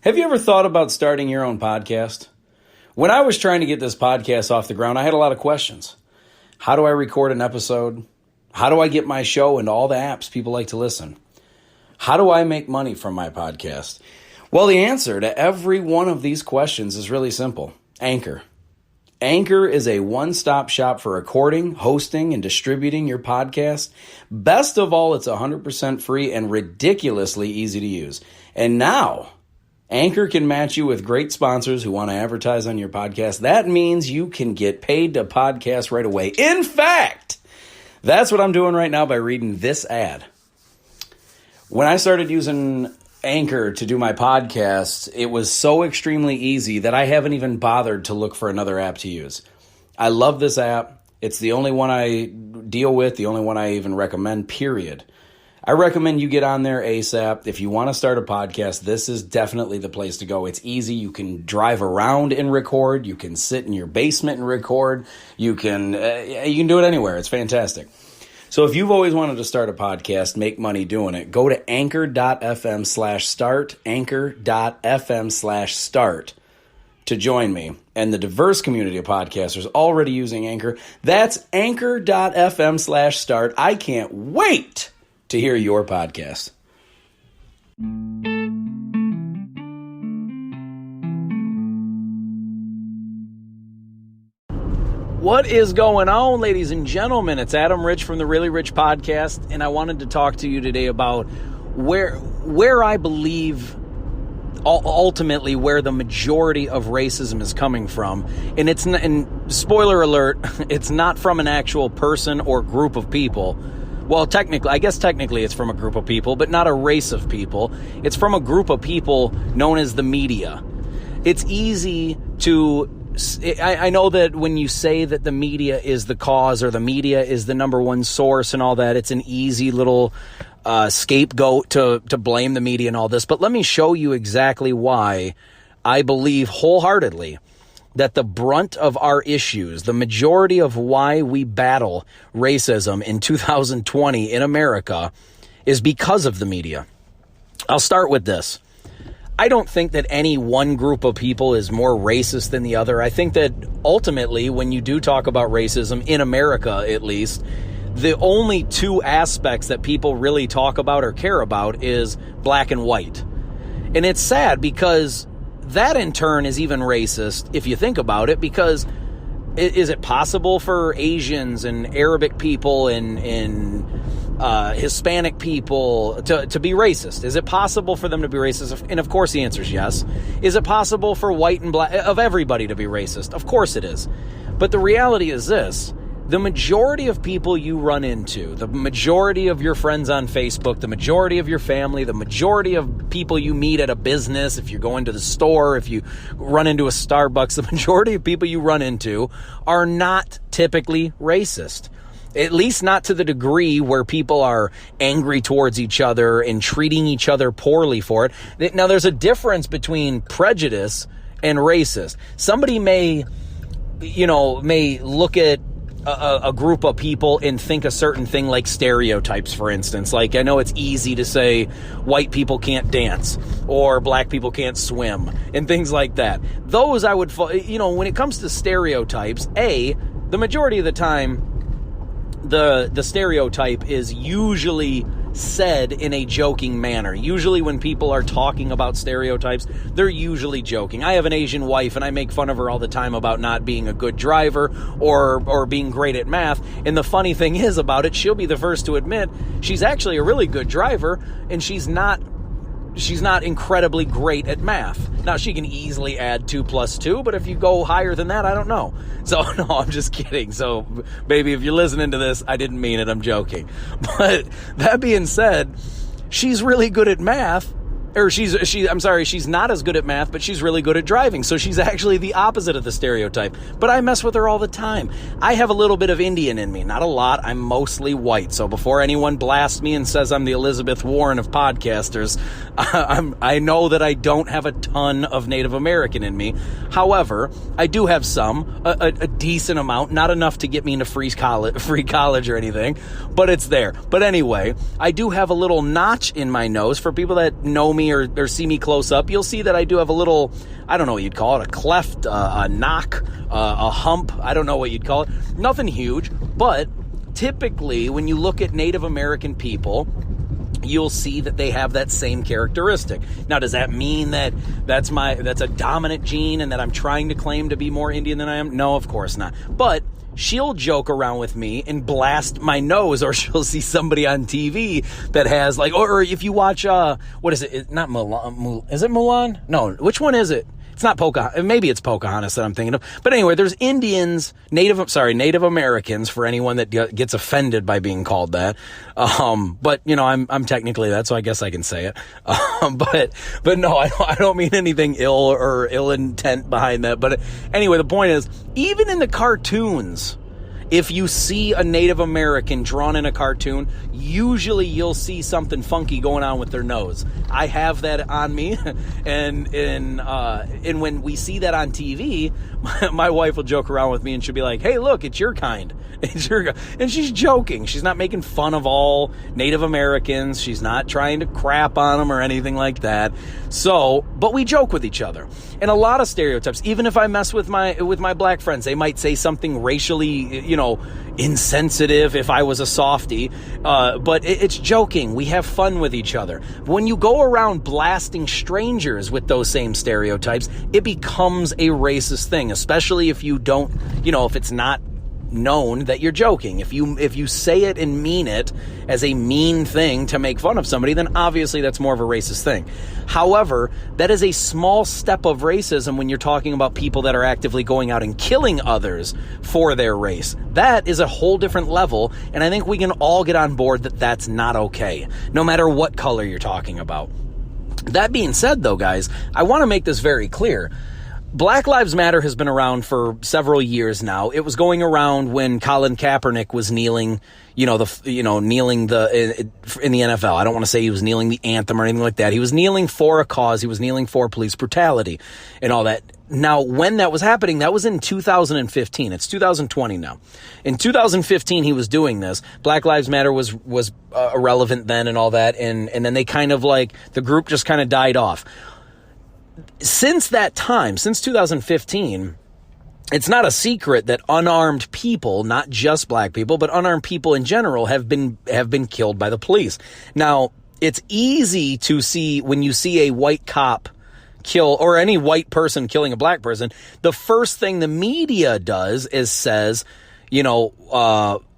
Have you ever thought about starting your own podcast? When I was trying to get this podcast off the ground, I had a lot of questions. How do I record an episode? How do I get my show into all the apps people like to listen? How do I make money from my podcast? Well, the answer to every one of these questions is really simple. Anchor. Anchor is a one-stop shop for recording, hosting, and distributing your podcast. Best of all, it's 100% free and ridiculously easy to use. And now, Anchor can match you with great sponsors who want to advertise on your podcast. That means you can get paid to podcast right away. In fact, that's what I'm doing right now by reading this ad. When I started using Anchor to do my podcast, it was so extremely easy that I haven't even bothered to look for another app to use. I love this app. It's the only one I deal with, the only one I even recommend, period. I recommend you get on there ASAP. If you want to start a podcast, this is definitely the place to go. It's easy. You can drive around and record. You can sit in your basement and record. You can do it anywhere. It's fantastic. So if you've always wanted to start a podcast, make money doing it, go to anchor.fm/start, anchor.fm/start to join me and the diverse community of podcasters already using Anchor. That's anchor.fm/start. I can't wait to hear your podcast. What is going on, ladies and gentlemen? It's Adam Rich from the Really Rich Podcast, and I wanted to talk to you today about where I believe ultimately where the majority of racism is coming from. And it's not, and spoiler alert, it's not from an actual person or group of people. Well, technically it's from a group of people, but not a race of people. It's from a group of people known as the media. It's easy to... I know that when you say that the media is the cause or the media is the number one source and all that, it's an easy little scapegoat to blame the media and all this. But let me show you exactly why I believe wholeheartedly that the brunt of our issues, the majority of why we battle racism in 2020 in America is because of the media. I'll start with this. I don't think that any one group of people is more racist than the other. I think that ultimately, when you do talk about racism, in America at least, the only two aspects that people really talk about or care about is black and white. And it's sad because that in turn is even racist if you think about it, because is it possible for Asians and Arabic people and Hispanic people to be racist? Is it possible for them to be racist? And of course the answer is yes. Is it possible for white and black, of everybody, to be racist? Of course it is. But the reality is this: the majority of people you run into, the majority of your friends on Facebook, the majority of your family, the majority of people you meet at a business, if you're going to the store, if you run into a Starbucks, the majority of people you run into are not typically racist. At least not to the degree where people are angry towards each other and treating each other poorly for it. Now, there's a difference between prejudice and racist. Somebody may look at a group of people and think a certain thing, like stereotypes, for instance. Like, I know it's easy to say white people can't dance or black people can't swim and things like that. Those I would, when it comes to stereotypes, the majority of the time, the stereotype is usually said in a joking manner. Usually when people are talking about stereotypes, they're usually joking. I have an Asian wife and I make fun of her all the time about not being a good driver or being great at math. And the funny thing is about it, she'll be the first to admit she's actually a really good driver and she's not incredibly great at math. Now, she can easily add 2 + 2, but if you go higher than that, I don't know. So, no, I'm just kidding. So, baby, if you're listening to this, I didn't mean it. I'm joking. But that being said, she's really good at math. She's not as good at math, but she's really good at driving. So she's actually the opposite of the stereotype. But I mess with her all the time. I have a little bit of Indian in me. Not a lot. I'm mostly white. So before anyone blasts me and says I'm the Elizabeth Warren of podcasters, I know that I don't have a ton of Native American in me. However, I do have some, a decent amount, not enough to get me into free college or anything, but it's there. But anyway, I do have a little notch in my nose. For people that know me me or see me close up, you'll see that I do have a little, I don't know what you'd call it, a cleft, a knock, a hump. I don't know what you'd call it. Nothing huge, but typically when you look at Native American people, you'll see that they have that same characteristic. Now, does that mean that that's a dominant gene and that I'm trying to claim to be more Indian than I am? No, of course not. But she'll joke around with me and blast my nose, or she'll see somebody on TV that has like, or if you watch, what is it? Not Mulan. Is it Mulan? No, which one is it? It's not Pocahontas. Maybe it's Pocahontas that I'm thinking of. But anyway, there's Native Americans, for anyone that gets offended by being called that. But you know, I'm technically that, so I guess I can say it. But no, I don't mean anything ill or ill intent behind that. But anyway, the point is, even in the cartoons, if you see a Native American drawn in a cartoon, usually you'll see something funky going on with their nose. I have that on me, and when we see that on TV, my wife will joke around with me and she'll be like, "Hey, look, it's your kind." And she's joking. She's not making fun of all Native Americans. She's not trying to crap on them or anything like that. So, but we joke with each other. And a lot of stereotypes, even if I mess with my black friends, they might say something racially, you know, insensitive if I was a softie. But it's joking. We have fun with each other. But when you go around blasting strangers with those same stereotypes, it becomes a racist thing, especially if you don't, you know, if it's not known that you're joking. If you say it and mean it as a mean thing to make fun of somebody, then obviously that's more of a racist thing. However, that is a small step of racism when you're talking about people that are actively going out and killing others for their race. That is a whole different level, and I think we can all get on board that that's not okay, no matter what color you're talking about. That being said, though, guys, I want to make this very clear. Black Lives Matter has been around for several years now. It was going around when Colin Kaepernick was kneeling, kneeling in the NFL. I don't want to say he was kneeling the anthem or anything like that. He was kneeling for a cause. He was kneeling for police brutality and all that. Now, when that was happening, that was in 2015. It's 2020 now. In 2015, he was doing this. Black Lives Matter was irrelevant then and all that. And then they kind of like, the group just kind of died off. Since that time, since 2015, it's not a secret that unarmed people, not just black people, but unarmed people in general have been killed by the police. Now, it's easy to see when you see a white cop kill, or any white person killing a black person, the first thing the media does is says,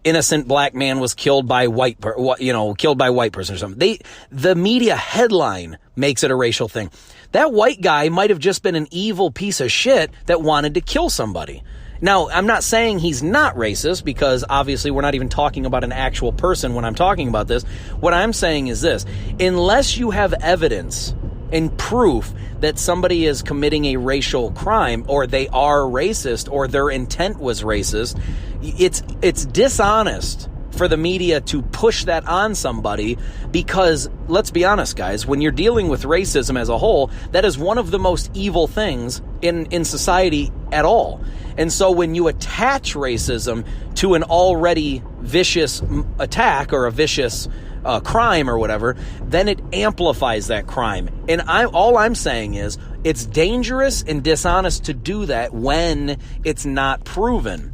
innocent black man was killed by white person or something. The media headline makes it a racial thing. That white guy might have just been an evil piece of shit that wanted to kill somebody. Now, I'm not saying he's not racist, because obviously we're not even talking about an actual person when I'm talking about this. What I'm saying is this: unless you have evidence and proof that somebody is committing a racial crime, or they are racist, or their intent was racist, it's dishonest for the media to push that on somebody, because let's be honest, guys, when you're dealing with racism as a whole, that is one of the most evil things in society at all. And so when you attach racism to an already vicious attack or a vicious crime or whatever, then it amplifies that crime. And all I'm saying is it's dangerous and dishonest to do that when it's not proven.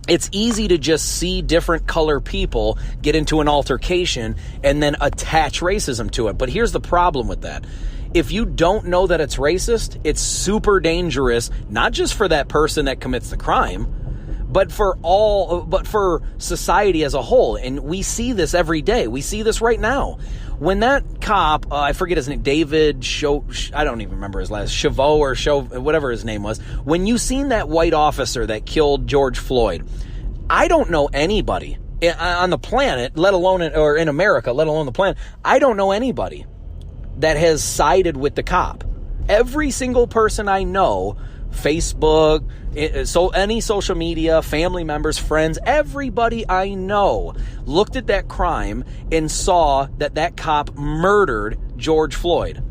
It's easy to just see different color people get into an altercation and then attach racism to it. But here's the problem with that. If you don't know that it's racist, it's super dangerous, not just for that person that commits the crime, but for society as a whole. And we see this every day. We see this right now. When that cop, I forget his name, David I don't even remember his last, whatever his name was. When you seen that white officer that killed George Floyd, I don't know anybody on the planet, let alone or in America, let alone the planet. I don't know anybody that has sided with the cop. Every single person I know, Facebook, so any social media, family members, friends, everybody I know looked at that crime and saw that cop murdered George Floyd.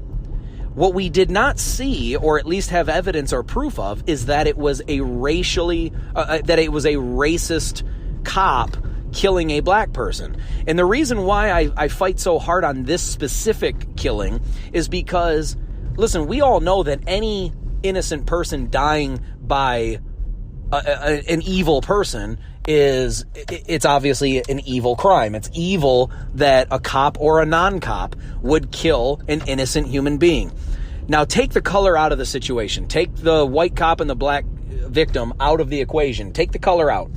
What we did not see, or at least have evidence or proof of, is that it was a racist cop killing a black person. And the reason why I fight so hard on this specific killing is because, listen, we all know that any innocent person dying by an evil person it's obviously an evil crime. It's evil that a cop or a non-cop would kill an innocent human being. Now take the color out of the situation. Take the white cop and the black victim out of the equation. Take the color out.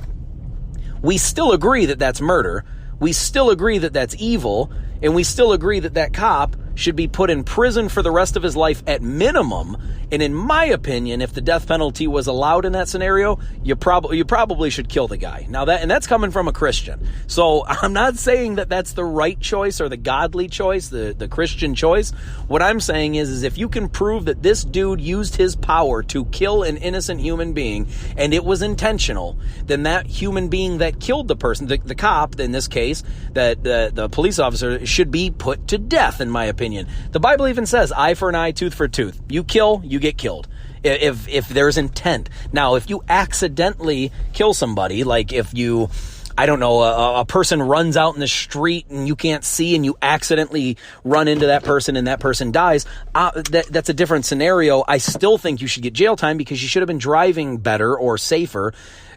We still agree that that's murder. We still agree that that's evil. And we still agree that that cop should be put in prison for the rest of his life at minimum. And in my opinion, if the death penalty was allowed in that scenario, you probably should kill the guy. Now that's coming from a Christian. So I'm not saying that that's the right choice or the godly choice, the Christian choice. What I'm saying is if you can prove that this dude used his power to kill an innocent human being and it was intentional, then that human being that killed the person, the cop in this case, that the police officer, should be put to death, in my opinion. The Bible even says eye for an eye, tooth for tooth. You kill, you get killed. If there's intent. Now, if you accidentally kill somebody, like if you, I don't know, a person runs out in the street and you can't see and you accidentally run into that person and that person dies, that's a different scenario. I still think you should get jail time because you should have been driving better or safer.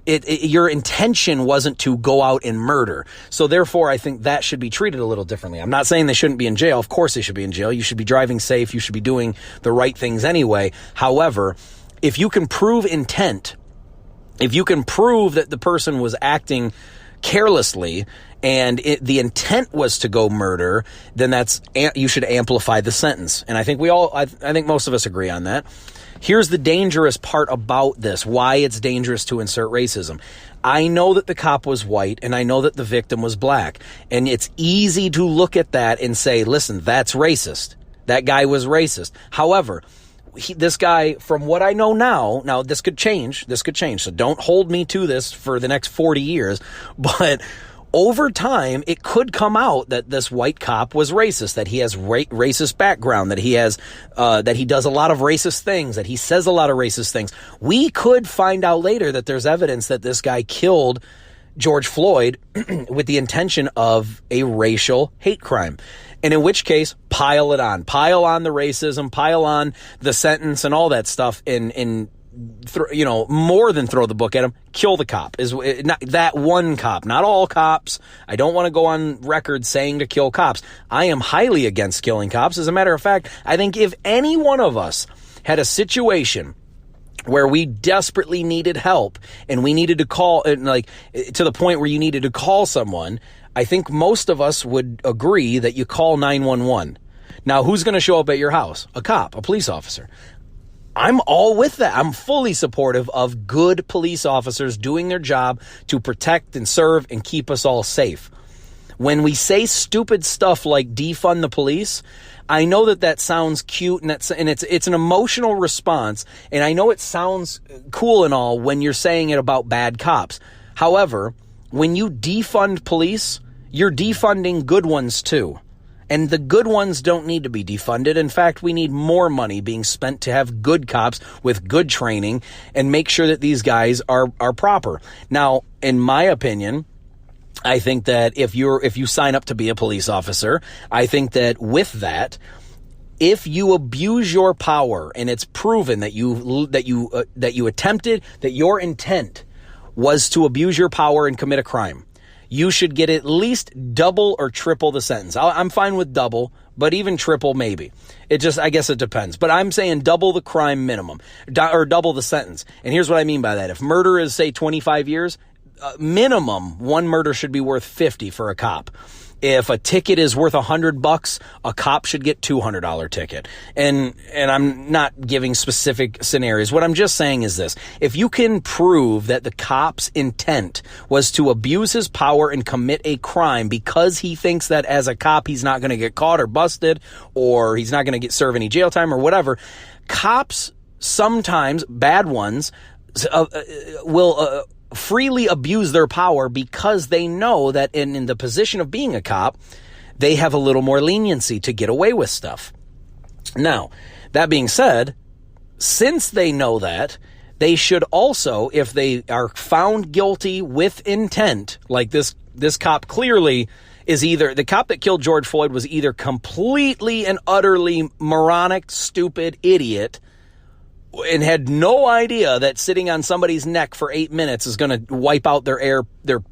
Your intention wasn't to go out and murder. So therefore, I think that should be treated a little differently. I'm not saying they shouldn't be in jail. Of course they should be in jail. You should be driving safe. You should be doing the right things anyway. However, if you can prove intent, if you can prove that the person was acting carelessly and the intent was to go murder, then you should amplify the sentence. And I think I think most of us agree on that. Here's the dangerous part about this, why it's dangerous to insert racism. I know that the cop was white and I know that the victim was black. And it's easy to look at that and say, listen, that's racist. That guy was racist. However, this guy, from what I know now this could change. So don't hold me to this for the next 40 years. But over time, it could come out that this white cop was racist, that he has racist background, that he has, that he does a lot of racist things, that he says a lot of racist things. We could find out later that there's evidence that this guy killed George Floyd with the intention of a racial hate crime. And in which case, pile on the racism, pile on the sentence and all that stuff, and more than throw the book at him, kill the cop. Is not that one cop, not all cops. I don't want to go on record saying to kill cops. I am highly against killing cops. As a matter of fact, I think if any one of us had a situation where we desperately needed help and we needed to call, like to the point where you needed to call someone, I think most of us would agree that you call 911. Now, who's going to show up at your house? A cop, a police officer. I'm all with that. I'm fully supportive of good police officers doing their job to protect and serve and keep us all safe. When we say stupid stuff like defund the police, I know that sounds cute and it's an emotional response, and I know it sounds cool and all when you're saying it about bad cops. However, when you defund police, you're defunding good ones too. And the good ones don't need to be defunded. In fact, we need more money being spent to have good cops with good training and make sure that these guys are proper. Now, in my opinion, I think that if you sign up to be a police officer, I think that with that, if you abuse your power and it's proven that you attempted, that your intent was to abuse your power and commit a crime, you should get at least double or triple the sentence. I'm fine with double, but even triple maybe. I guess it depends. But I'm saying double the crime minimum, or double the sentence. And here's what I mean by that. If murder is, say, 25 years, minimum, one murder should be worth 50 for a cop. If a ticket is worth $100, a cop should get $200 ticket. And I'm not giving specific scenarios. What I'm just saying is this. If you can prove that the cop's intent was to abuse his power and commit a crime because he thinks that as a cop he's not going to get caught or busted, or he's not going to serve any jail time or whatever, cops, sometimes bad ones, will freely abuse their power because they know that in the position of being a cop, they have a little more leniency to get away with stuff. Now, that being said, since they know that, they should also, if they are found guilty with intent, like this this cop clearly is either, the cop that killed George Floyd was either completely and utterly moronic, stupid idiot and had no idea that sitting on somebody's neck for 8 minutes is going to wipe out their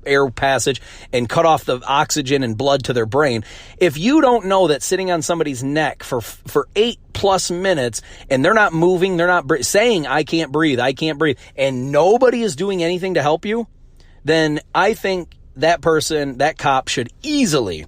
air passage and cut off the oxygen and blood to their brain. If you don't know that sitting on somebody's neck for 8+ minutes and they're not moving, they're not saying, I can't breathe, and nobody is doing anything to help you, then I think that person, that cop, should easily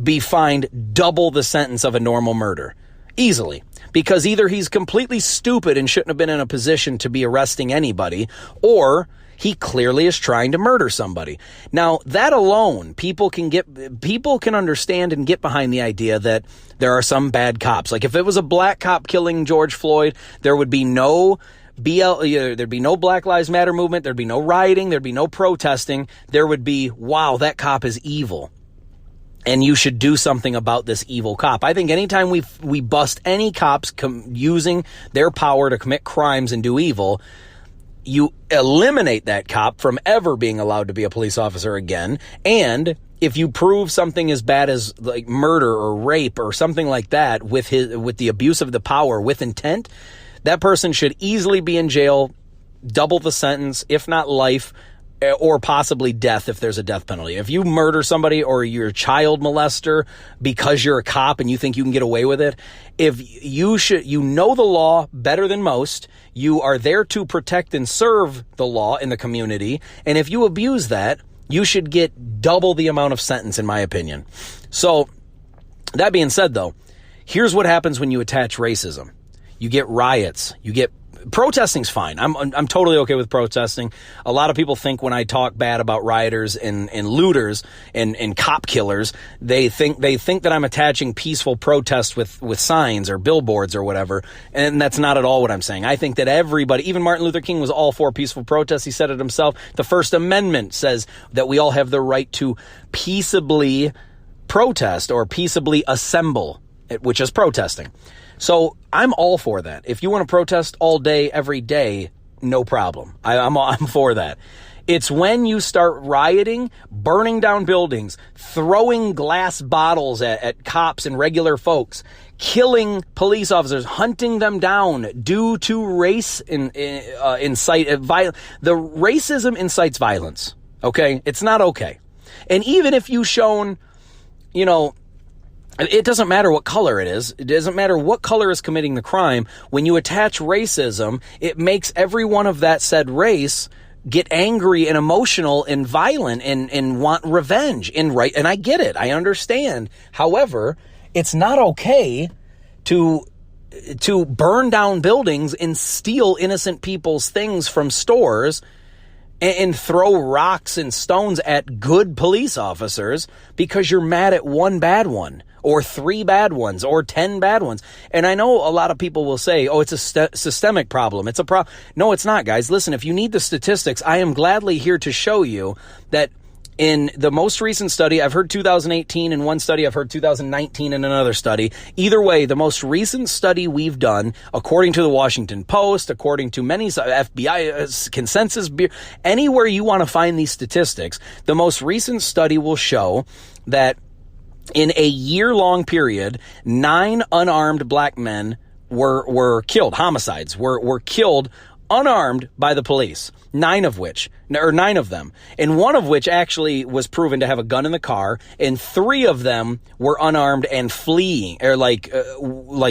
be fined double the sentence of a normal murder. Easily. Because either he's completely stupid and shouldn't have been in a position to be arresting anybody, or he clearly is trying to murder somebody. Now, that alone, people can understand and get behind the idea that there are some bad cops. Like if it was a black cop killing George Floyd, there would be no there'd be no Black Lives Matter movement, there'd be no rioting, there'd be no protesting. There would be, wow, that cop is evil, and you should do something about this evil cop. I think anytime we bust any cops using their power to commit crimes and do evil, you eliminate that cop from ever being allowed to be a police officer again. And if you prove something as bad as like murder or rape or something like that with the abuse of the power with intent, that person should easily be in jail, double the sentence, if not life, or possibly death if there's a death penalty. If you murder somebody or you're a child molester because you're a cop and you think you can get away with it, you know the law better than most. You are there to protect and serve the law in the community. And if you abuse that, you should get double the amount of sentence, in my opinion. So that being said, though, here's what happens when you attach racism. You get riots, protesting's fine. I'm totally okay with protesting. A lot of people think when I talk bad about rioters and looters and cop killers, they think that I'm attaching peaceful protests with signs or billboards or whatever. And that's not at all what I'm saying. I think that everybody, even Martin Luther King was all for peaceful protests. He said it himself. The First Amendment says that we all have the right to peaceably protest or peaceably assemble, which is protesting. So I'm all for that. If you want to protest all day, every day, no problem. I'm for that. It's when you start rioting, burning down buildings, throwing glass bottles at cops and regular folks, killing police officers, hunting them down due to race incite violence. The racism incites violence. Okay, it's not okay. And even if you've shown, it doesn't matter what color it is. It doesn't matter what color is committing the crime. When you attach racism, it makes everyone of that said race get angry and emotional and violent and want revenge. And I get it. I understand. However, it's not okay to burn down buildings and steal innocent people's things from stores and throw rocks and stones at good police officers because you're mad at one bad one, or 3 bad ones, or 10 bad ones. And I know a lot of people will say, oh, it's a systemic problem. It's a problem. No, it's not, guys. Listen, if you need the statistics, I am gladly here to show you that in the most recent study, I've heard 2018 in one study, I've heard 2019 in another study. Either way, the most recent study we've done, according to the Washington Post, according to many FBI consensus, anywhere you want to find these statistics, the most recent study will show that in a year-long period, 9 unarmed black men were killed. Homicides were killed unarmed by the police. 9 of them. And 1 of which actually was proven to have a gun in the car, and 3 of them were unarmed and fleeing, or like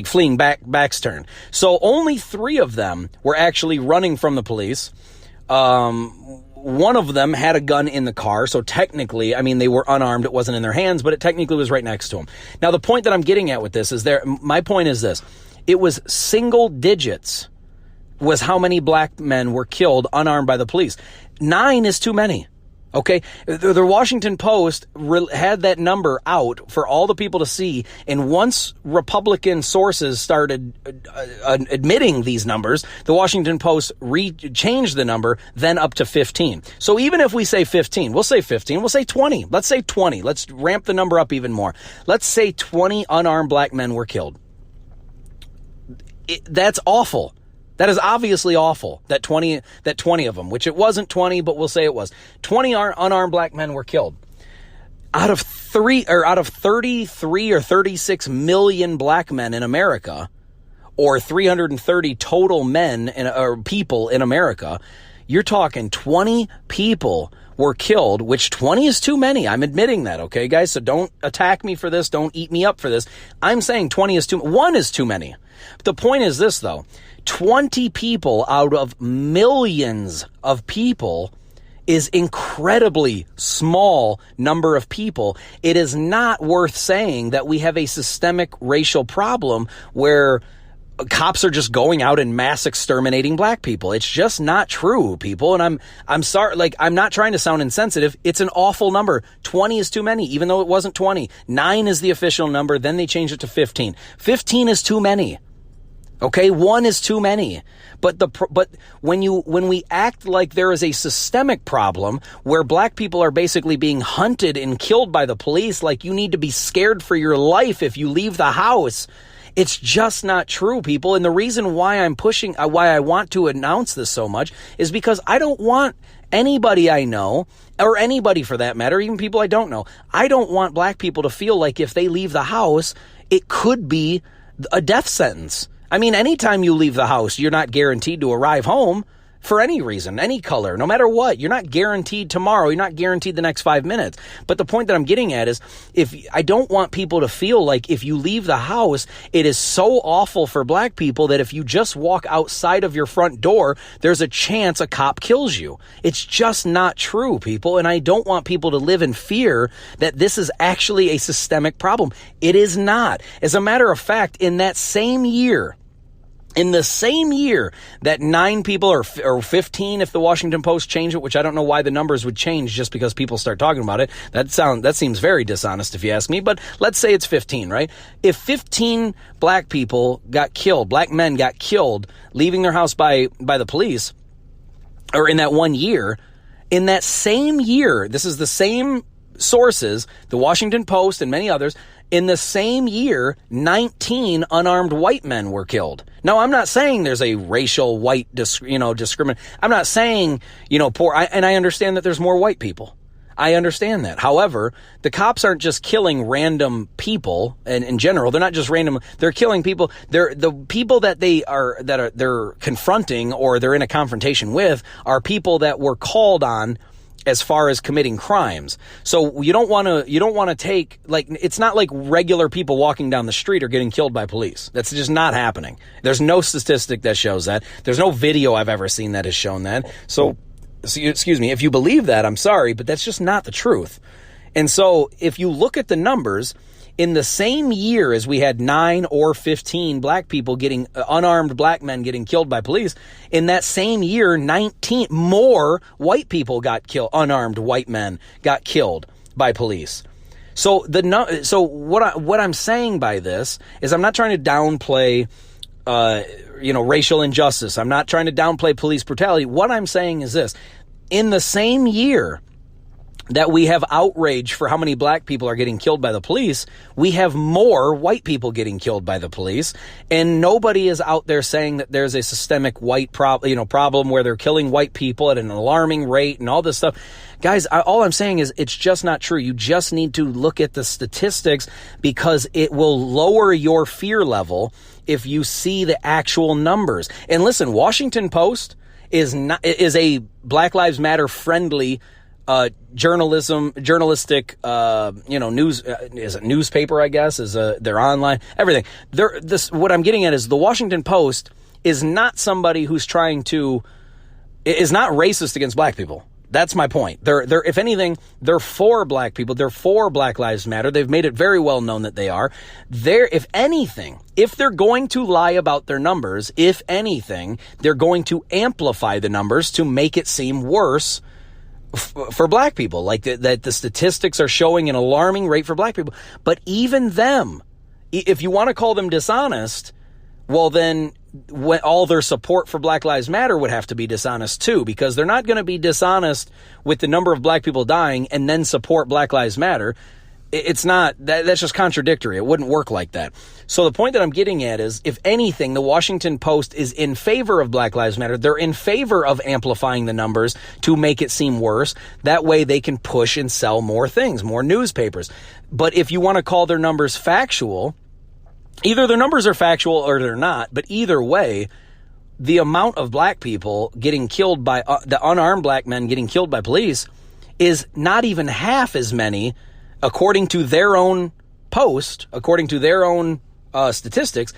fleeing backs turned. So only 3 of them were actually running from the police. 1 of them had a gun in the car, so technically, they were unarmed. It wasn't in their hands, but it technically was right next to them. Now, the point that I'm getting at with this is my point is this. It was single digits was how many black men were killed unarmed by the police. 9 is too many. Okay, the Washington Post had that number out for all the people to see, and once Republican sources started admitting these numbers, the Washington Post changed the number then up to 15. So even if we say 15, we'll say 15, we'll say 20. Let's say 20. Let's ramp the number up even more. Let's say 20 unarmed black men were killed. That's awful. That is obviously awful, that 20 of them, which it wasn't 20, but we'll say it was. 20 unarmed black men were killed. out of 33 or 36 million black men in America, or 330 total men or people in America, you're talking 20 people were killed, which 20 is too many. I'm admitting that, okay, guys? So don't attack me for this. Don't eat me up for this. I'm saying 20 is one is too many. But the point is this, though. 20 people out of millions of people is incredibly small number of people. It is not worth saying that we have a systemic racial problem where cops are just going out and mass exterminating black people. It's just not true, people. And I'm sorry, like, I'm not trying to sound insensitive. It's an awful number. 20 is too many, even though it wasn't 20. 9 is the official number. Then they changed it to 15. 15 is too many. Okay, 1 is too many. But when we act like there is a systemic problem where black people are basically being hunted and killed by the police, like you need to be scared for your life if you leave the house, it's just not true, people. And the reason why I'm pushing, why I want to announce this so much is because I don't want anybody I know, or anybody for that matter, even people I don't know, I don't want black people to feel like if they leave the house, it could be a death sentence. I mean, anytime you leave the house, you're not guaranteed to arrive home for any reason, any color, no matter what. You're not guaranteed tomorrow. You're not guaranteed the next 5 minutes. But the point that I'm getting at is, I don't want people to feel like if you leave the house, it is so awful for black people that if you just walk outside of your front door, there's a chance a cop kills you. It's just not true, people. And I don't want people to live in fear that this is actually a systemic problem. It is not. As a matter of fact, in the same year that 9 people or 15, if the Washington Post changed it, which I don't know why the numbers would change just because people start talking about it. That seems very dishonest if you ask me, but let's say it's 15, right? If 15 black people got killed, black men got killed leaving their house by the police, or in that 1 year, in that same year, this is the same sources, the Washington Post and many others, in the same year, 19 unarmed white men were killed. Now, I'm not saying there's a racial white discrimination. I'm not saying, poor, and I understand that there's more white people. I understand that. However, the cops aren't just killing random people, and in general, they're not just random. They're killing people. They're the people that they're confronting or they're in a confrontation with are people that were called on as far as committing crimes. So you don't want to take, like, it's not like regular people walking down the street are getting killed by police. That's just not happening. There's no statistic that shows that. There's no video I've ever seen that has shown that. So excuse me, if you believe that, I'm sorry, but that's just not the truth. And so if you look at the numbers, in the same year as we had 9 or 15 black people getting unarmed black men getting killed by police, in that same year, 19 more white people got killed. Unarmed white men got killed by police. So what I'm saying by this is I'm not trying to downplay racial injustice. I'm not trying to downplay police brutality. What I'm saying is this: in the same year that we have outrage for how many black people are getting killed by the police, we have more white people getting killed by the police, and nobody is out there saying that there's a systemic white problem where they're killing white people at an alarming rate and all this stuff. Guys, all I'm saying is it's just not true. You just need to look at the statistics, because it will lower your fear level if you see the actual numbers. And listen, Washington Post is a Black Lives Matter friendly journalistic, news, is a newspaper, I guess, they're online, everything. What I'm getting at is the Washington Post is not somebody who's is not racist against black people. That's my point. They're, if anything, they're for black people. They're for Black Lives Matter. They've made it very well known that they are. If anything, if they're going to lie about their numbers, if anything, they're going to amplify the numbers to make it seem worse for black people, like that the statistics are showing an alarming rate for black people. But even them, if you want to call them dishonest, well, then all their support for Black Lives Matter would have to be dishonest too, because they're not going to be dishonest with the number of black people dying and then support Black Lives Matter. It's not, that's just contradictory. It wouldn't work like that. So the point that I'm getting at is, if anything, the Washington Post is in favor of Black Lives Matter. They're in favor of amplifying the numbers to make it seem worse. That way they can push and sell more things, more newspapers. But if you want to call their numbers factual, either their numbers are factual or they're not. But either way, the amount of black people getting killed by, the unarmed black men getting killed by police is not even half as many, according to their own post, according to their own statistics.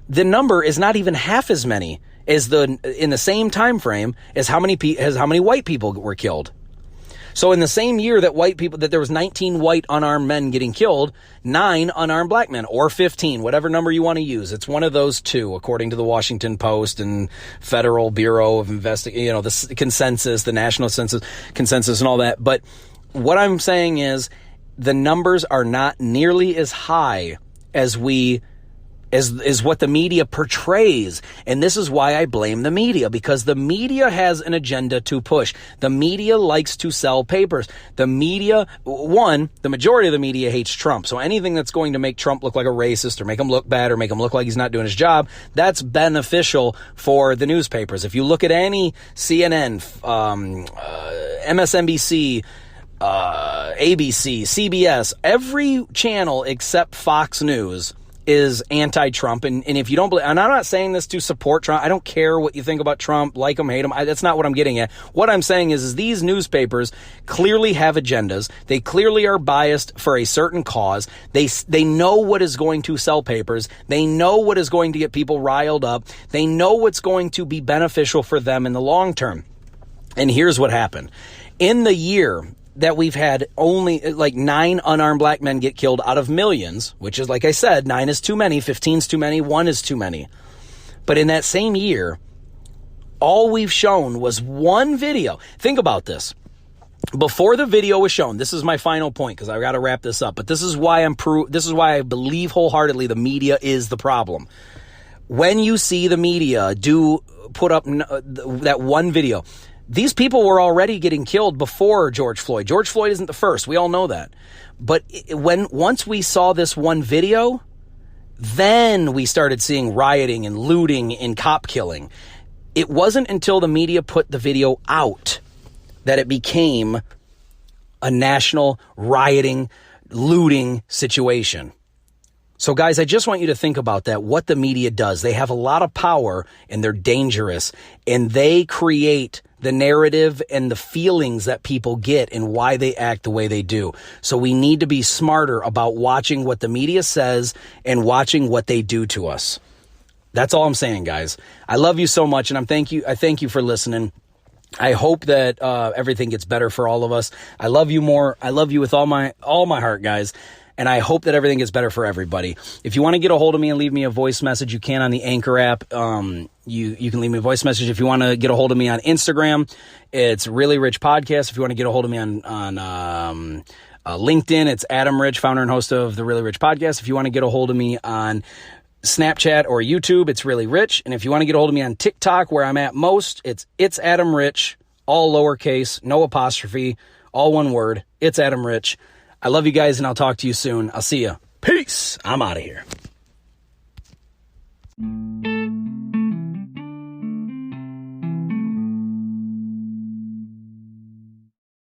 The number is not even half as many as in the same time frame as how many white people were killed. So in the same year that there was 19 white unarmed men getting killed, 9 unarmed black men, or 15, whatever number you want to use. It's one of those two, according to the Washington Post and Federal Bureau of Investigation, the consensus, the national census consensus and all that. But what I'm saying is, the numbers are not nearly as high as what the media portrays. And this is why I blame the media, because the media has an agenda to push. The media likes to sell papers. The media, the majority of the media hates Trump. So anything that's going to make Trump look like a racist or make him look bad or make him look like he's not doing his job, that's beneficial for the newspapers. If you look at any CNN, MSNBC, ABC, CBS, every channel except Fox News is anti-Trump. And if you don't believe, and I'm not saying this to support Trump. I don't care what you think about Trump, like him, hate him. That's not what I'm getting at. What I'm saying is these newspapers clearly have agendas. They clearly are biased for a certain cause. They know what is going to sell papers. They know what is going to get people riled up. They know what's going to be beneficial for them in the long term. And here's what happened. In the year that we've had only like 9 unarmed black men get killed out of millions, which is, like I said, 9 is too many, 15 is too many, 1 is too many. But in that same year, all we've shown was one video. Think about this. Before the video was shown, this is my final point, because I've got to wrap this up, but this is why I believe wholeheartedly the media is the problem. When you see the media put up that one video, these people were already getting killed before George Floyd. George Floyd isn't the first. We all know that. But once we saw this one video, then we started seeing rioting and looting and cop killing. It wasn't until the media put the video out that it became a national rioting, looting situation. So guys, I just want you to think about that, what the media does. They have a lot of power and they're dangerous, and they create the narrative and the feelings that people get and why they act the way they do. So we need to be smarter about watching what the media says and watching what they do to us. That's all I'm saying, guys. I love you so much, and I thank you for listening. I hope that everything gets better for all of us. I love you more. I love you with all my heart, guys. And I hope that everything gets better for everybody. If you want to get a hold of me and leave me a voice message, you can on the Anchor app. You can leave me a voice message. If you want to get a hold of me on Instagram, it's Really Rich Podcast. If you want to get a hold of me on LinkedIn, it's Adam Rich, founder and host of the Really Rich Podcast. If you want to get a hold of me on Snapchat or YouTube, it's Really Rich. And if you want to get a hold of me on TikTok, where I'm at most, it's Adam Rich, all lowercase, no apostrophe, all one word. It's Adam Rich. I love you guys, and I'll talk to you soon. I'll see you. Peace. I'm out of here.